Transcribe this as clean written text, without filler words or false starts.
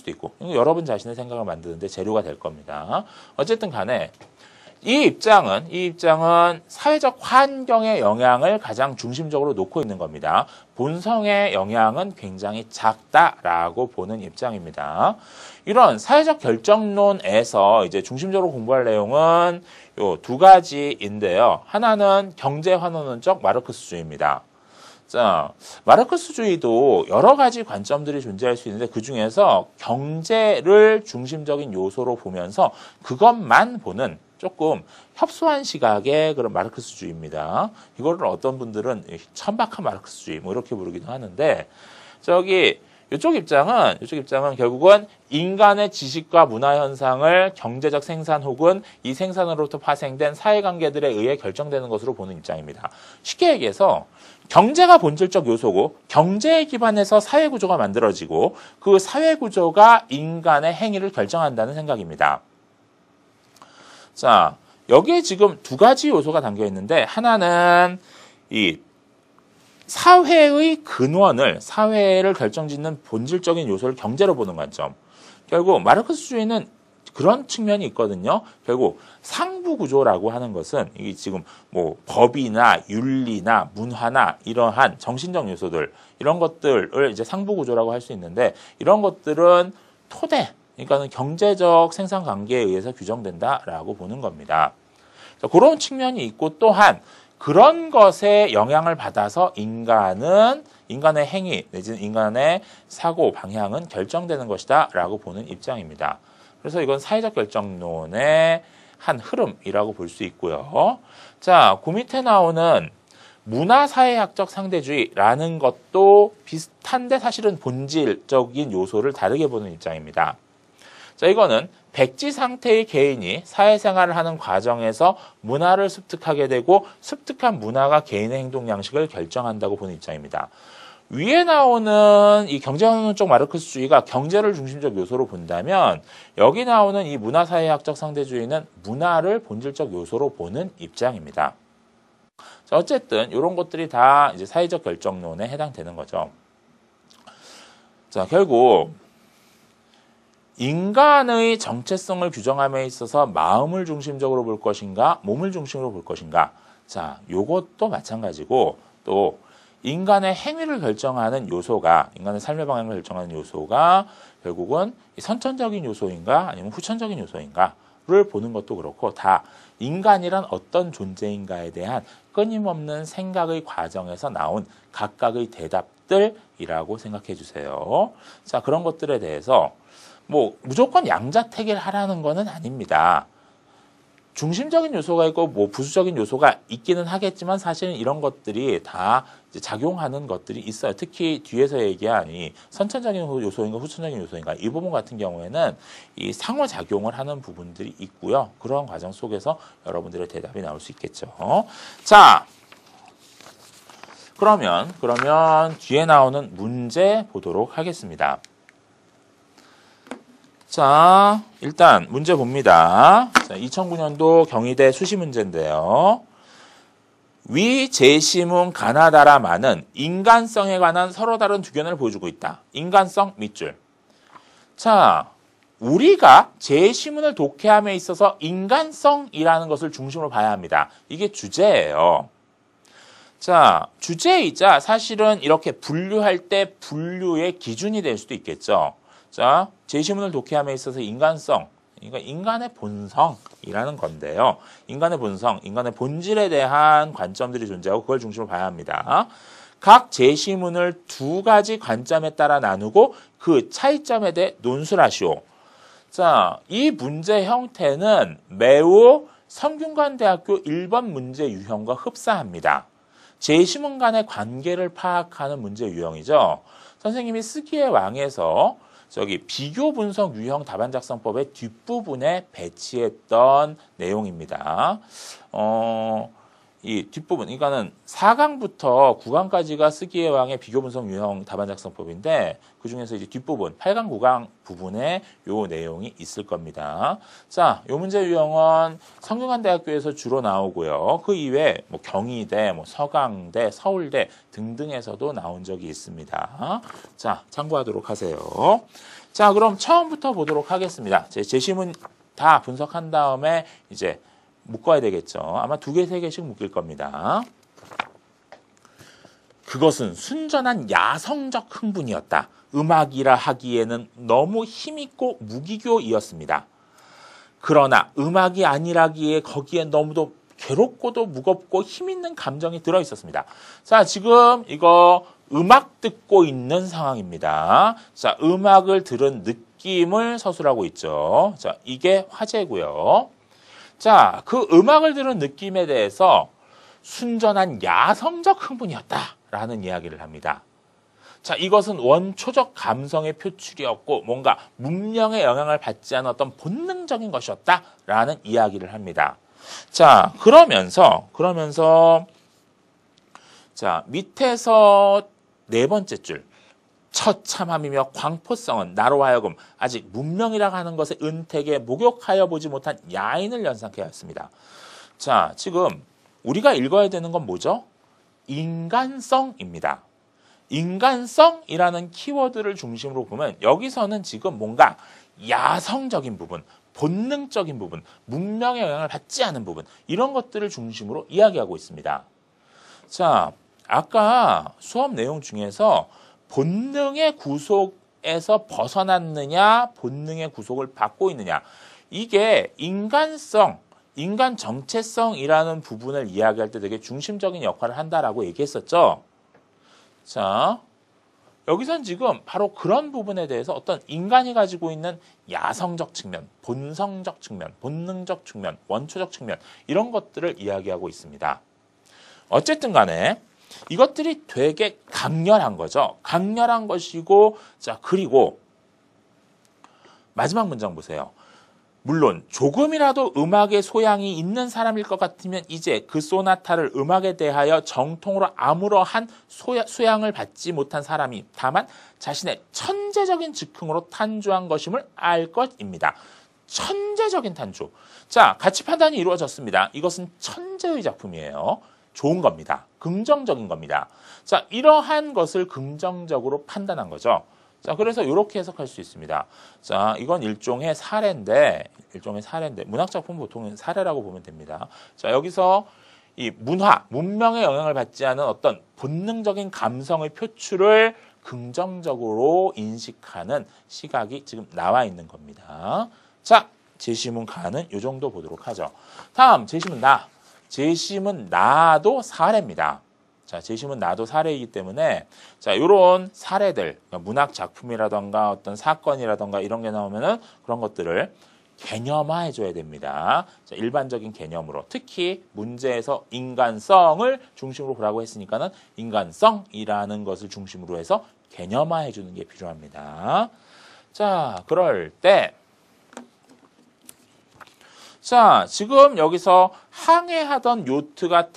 수도 있고 여러분 자신의 생각을 만드는데 재료가 될 겁니다. 어쨌든 간에 이 입장은 사회적 환경의 영향을 가장 중심적으로 놓고 있는 겁니다. 본성의 영향은 굉장히 작다라고 보는 입장입니다. 이런 사회적 결정론에서 이제 중심적으로 공부할 내용은 요 두 가지인데요. 하나는 경제 환원론적 마르크스주의입니다. 자, 마르크스주의도 여러 가지 관점들이 존재할 수 있는데 그중에서 경제를 중심적인 요소로 보면서 그것만 보는 조금 협소한 시각의 그런 마르크스주의입니다. 이거를 어떤 분들은 천박한 마르크스주의 뭐 이렇게 부르기도 하는데 이쪽 입장은 결국은 인간의 지식과 문화 현상을 경제적 생산 혹은 이 생산으로부터 파생된 사회관계들에 의해 결정되는 것으로 보는 입장입니다. 쉽게 얘기해서 경제가 본질적 요소고 경제에 기반해서 사회구조가 만들어지고 그 사회구조가 인간의 행위를 결정한다는 생각입니다. 자, 여기에 지금 두 가지 요소가 담겨 있는데 하나는 이 사회의 근원을 사회를 결정짓는 본질적인 요소를 경제로 보는 관점. 결국 마르크스주의는 그런 측면이 있거든요. 결국 상부 구조라고 하는 것은 이게 지금 뭐 법이나 윤리나 문화나 이러한 정신적 요소들 이런 것들을 이제 상부 구조라고 할 수 있는데 이런 것들은 토대 그러니까는 경제적 생산 관계에 의해서 규정된다라고 보는 겁니다. 그런 측면이 있고 또한 그런 것에 영향을 받아서 인간의 행위 내지는 인간의 사고 방향은 결정되는 것이다라고 보는 입장입니다. 그래서 이건 사회적 결정론의 한 흐름이라고 볼 수 있고요. 자, 그 밑에 나오는 문화사회학적 상대주의라는 것도 비슷한데 사실은 본질적인 요소를 다르게 보는 입장입니다. 자, 이거는 백지 상태의 개인이 사회생활을 하는 과정에서 문화를 습득하게 되고 습득한 문화가 개인의 행동 양식을 결정한다고 보는 입장입니다. 위에 나오는 이 경제환원적 마르크스주의가 경제를 중심적 요소로 본다면 여기 나오는 이 문화사회학적 상대주의는 문화를 본질적 요소로 보는 입장입니다. 자, 어쨌든 이런 것들이 다 이제 사회적 결정론에 해당되는 거죠. 자, 결국 인간의 정체성을 규정함에 있어서 마음을 중심적으로 볼 것인가, 몸을 중심으로 볼 것인가. 자, 요것도 마찬가지고 또 인간의 행위를 결정하는 요소가, 인간의 삶의 방향을 결정하는 요소가 결국은 선천적인 요소인가 아니면 후천적인 요소인가를 보는 것도 그렇고 다 인간이란 어떤 존재인가에 대한 끊임없는 생각의 과정에서 나온 각각의 대답들이라고 생각해 주세요. 자, 그런 것들에 대해서 뭐 무조건 양자택일 하라는 거는 아닙니다. 중심적인 요소가 있고 뭐 부수적인 요소가 있기는 하겠지만 사실은 이런 것들이 다 이제 작용하는 것들이 있어요. 특히 뒤에서 얘기한 이 선천적인 요소인가 후천적인 요소인가 이 부분 같은 경우에는 이 상호작용을 하는 부분들이 있고요. 그러한 과정 속에서 여러분들의 대답이 나올 수 있겠죠. 자, 그러면 뒤에 나오는 문제 보도록 하겠습니다. 자, 일단 문제 봅니다. 자, 2009년도 경희대 수시 문제인데요. 위 제시문 가나다라만은 인간성에 관한 서로 다른 두 견해를 보여주고 있다. 인간성 밑줄. 자, 우리가 제시문을 독해함에 있어서 인간성이라는 것을 중심으로 봐야 합니다. 이게 주제예요. 자, 주제이자 사실은 이렇게 분류할 때 분류의 기준이 될 수도 있겠죠. 자, 제시문을 독해함에 있어서 인간성, 그러니까 인간의 본성이라는 건데요. 인간의 본성, 인간의 본질에 대한 관점들이 존재하고 그걸 중심으로 봐야 합니다. 각 제시문을 두 가지 관점에 따라 나누고 그 차이점에 대해 논술을 하시오. 자, 이 문제 형태는 매우 성균관대학교 1번 문제 유형과 흡사합니다. 제시문 간의 관계를 파악하는 문제 유형이죠. 선생님이 쓰기의 왕에서 비교 분석 유형 답안 작성법의 뒷부분에 배치했던 내용입니다. 이 뒷부분, 그러니까는 4강부터 9강까지가 쓰기의 왕의 비교 분석 유형 답안 작성법인데 그 중에서 이제 뒷부분, 8강, 9강 부분에 요 내용이 있을 겁니다. 자, 요 문제 유형은 성균관대학교에서 주로 나오고요. 그 이외에 뭐 경희대, 뭐 서강대, 서울대 등등에서도 나온 적이 있습니다. 자, 참고하도록 하세요. 자, 그럼 처음부터 보도록 하겠습니다. 제 제시문 다 분석한 다음에 이제 묶어야 되겠죠. 아마 2개, 3개씩 묶일 겁니다. 그것은 순전한 야성적 흥분이었다. 음악이라 하기에는 너무 힘있고 무기교이었습니다. 그러나 음악이 아니라기에 거기에 너무도 괴롭고도 무겁고 힘있는 감정이 들어있었습니다. 자, 지금 이거 음악 듣고 있는 상황입니다. 자, 음악을 들은 느낌을 서술하고 있죠. 자, 이게 화제고요. 자, 그 음악을 들은 느낌에 대해서 순전한 야성적 흥분이었다라는 이야기를 합니다. 자, 이것은 원초적 감성의 표출이었고 뭔가 문명의 영향을 받지 않은 어떤 본능적인 것이었다라는 이야기를 합니다. 자, 그러면서 자, 밑에서 4번째 줄 처참함이며 광포성은 나로 하여금 아직 문명이라고 하는 것의 은택에 목욕하여 보지 못한 야인을 연상케 하였습니다. 자, 지금 우리가 읽어야 되는 건 뭐죠? 인간성입니다. 인간성이라는 키워드를 중심으로 보면 여기서는 지금 뭔가 야성적인 부분, 본능적인 부분, 문명의 영향을 받지 않은 부분 이런 것들을 중심으로 이야기하고 있습니다. 자, 아까 수업 내용 중에서 본능의 구속에서 벗어났느냐, 본능의 구속을 받고 있느냐 이게 인간성, 인간 정체성이라는 부분을 이야기할 때 되게 중심적인 역할을 한다라고 얘기했었죠. 자, 여기선 지금 바로 그런 부분에 대해서 어떤 인간이 가지고 있는 야성적 측면, 본성적 측면, 본능적 측면, 원초적 측면 이런 것들을 이야기하고 있습니다. 어쨌든 간에 이것들이 되게 강렬한 거죠. 강렬한 것이고 자, 그리고 마지막 문장 보세요. 물론 조금이라도 음악의 소양이 있는 사람일 것 같으면 이제 그 소나타를 음악에 대하여 정통으로 아무러한 소양을 받지 못한 사람이 다만 자신의 천재적인 즉흥으로 탄주한 것임을 알 것입니다. 천재적인 탄주. 자, 가치 판단이 이루어졌습니다. 이것은 천재의 작품이에요. 좋은 겁니다. 긍정적인 겁니다. 자, 이러한 것을 긍정적으로 판단한 거죠. 자, 그래서 이렇게 해석할 수 있습니다. 자, 이건 일종의 사례인데, 문학작품 보통 사례라고 보면 됩니다. 자, 여기서 이 문명의 영향을 받지 않은 어떤 본능적인 감성의 표출을 긍정적으로 인식하는 시각이 지금 나와 있는 겁니다. 자, 제시문 가는 이 정도 보도록 하죠. 다음, 제시문 나. 제시문 나도 사례입니다. 자, 제시문 나도 사례이기 때문에 자, 요런 사례들, 문학 작품이라던가 어떤 사건이라던가 이런 게 나오면은 그런 것들을 개념화해 줘야 됩니다. 자, 일반적인 개념으로 특히 문제에서 인간성을 중심으로 보라고 했으니까는 인간성이라는 것을 중심으로 해서 개념화해 주는 게 필요합니다. 자, 그럴 때 자, 지금 여기서 항해하던 요트가